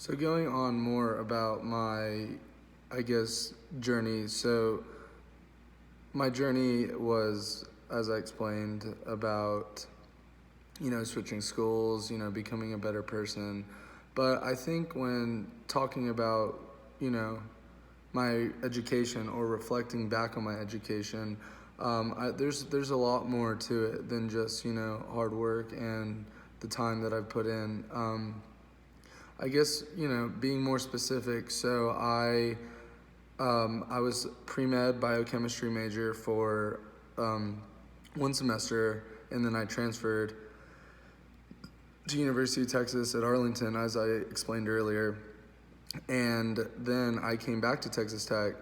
So going on more about my, I guess, journey. So my journey was, as I explained, about, switching schools, becoming a better person. But I think when talking about, you know, my education or reflecting back on my education, there's a lot more to it than just, hard work and the time that I've put in. I guess, being more specific. So I was pre-med biochemistry major for one semester, and then I transferred to University of Texas at Arlington, as I explained earlier. And then I came back to Texas Tech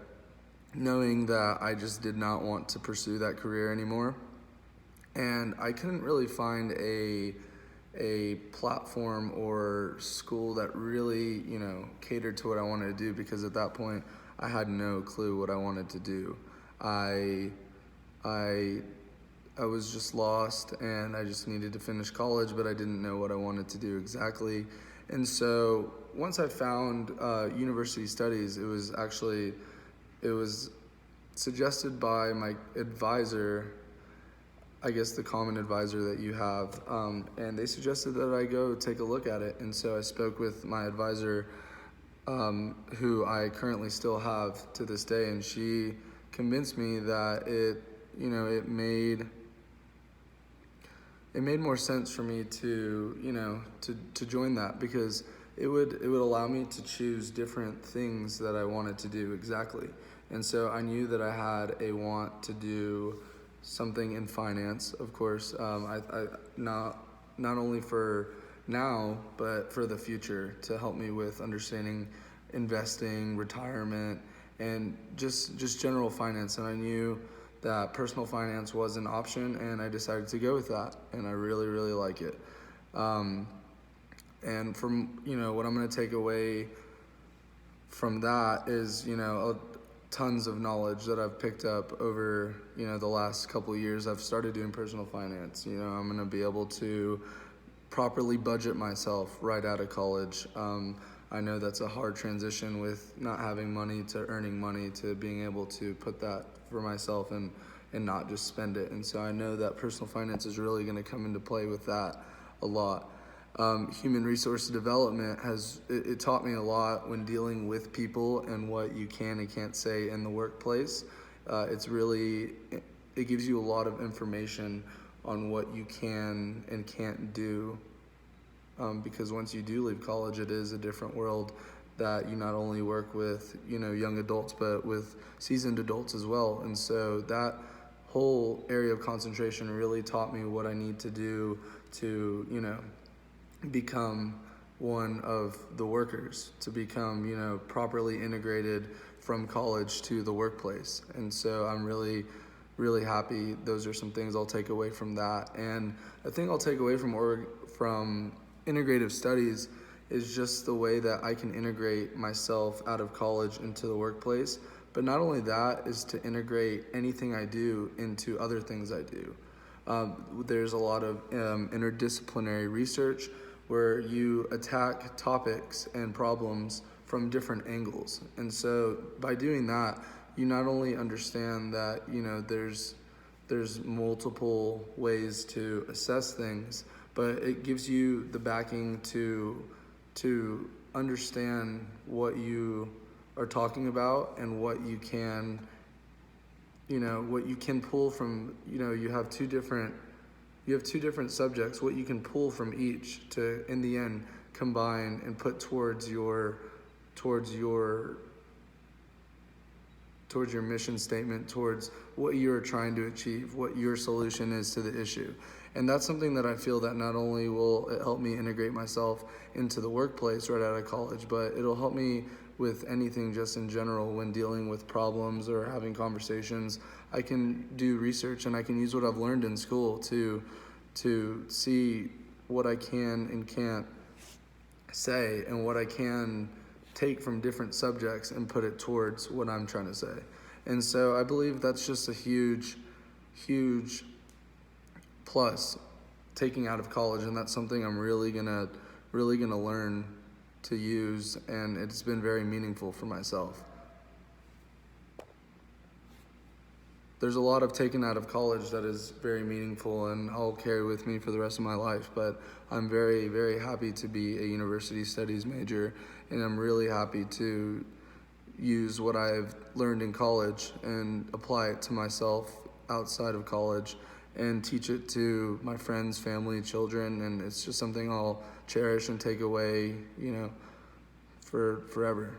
knowing that I just did not want to pursue that career anymore. And I couldn't really find a platform or school that really, catered to what I wanted to do, because at that point I had no clue what I wanted to do. I I I was just lost, and I just needed to finish college, but I didn't know what I wanted to do exactly. And so once I found university studies, it was suggested by my advisor, I guess the common advisor that you have, and they suggested that I go take a look at it. And so I spoke with my advisor, who I currently still have to this day, and she convinced me that it made more sense for me to to join that, because it would allow me to choose different things that I wanted to do exactly. And so I knew that I had a want to do something in finance, of course. I not only for now, but for the future, to help me with understanding investing, retirement, and just general finance. And I knew that personal finance was an option, and I decided to go with that, and I really, really like it. Um, and from, what I'm going to take away from that is, tons of knowledge that I've picked up over, the last couple of years. I've started doing personal finance. I'm going to be able to properly budget myself right out of college. I know that's a hard transition with not having money to earning money to being able to put that for myself and not just spend it. And so I know that personal finance is really going to come into play with that a lot. Human resource development it taught me a lot when dealing with people and what you can and can't say in the workplace. It gives you a lot of information on what you can and can't do, because once you do leave college, it is a different world that you not only work with, young adults, but with seasoned adults as well. And so that whole area of concentration really taught me what I need to do to, become one of the workers, to become, properly integrated from college to the workplace. And so I'm really, really happy. Those are some things I'll take away from that. And a thing I'll take away from integrative studies is just the way that I can integrate myself out of college into the workplace. But not only that, is to integrate anything I do into other things I do. There's a lot of interdisciplinary research where you attack topics and problems from different angles. And so by doing that, you not only understand that, there's multiple ways to assess things, but it gives you the backing to understand what you are talking about and what you can pull from. You have two different subjects, what you can pull from each to, in the end, combine and put towards your mission statement, towards what you're trying to achieve, what your solution is to the issue. And that's something that I feel that not only will it help me integrate myself into the workplace right out of college, but it'll help me with anything just in general when dealing with problems or having conversations. I can do research, and I can use what I've learned in school to see what I can and can't say, and what I can take from different subjects and put it towards what I'm trying to say. And so I believe that's just a huge, huge plus taking out of college, and that's something I'm really gonna learn to use, and it's been very meaningful for myself. There's a lot I've taken out of college that is very meaningful and I'll carry with me for the rest of my life, but I'm very, very happy to be a university studies major, and I'm really happy to use what I've learned in college and apply it to myself outside of college and teach it to my friends, family, children, and it's just something I'll cherish and take away, for forever.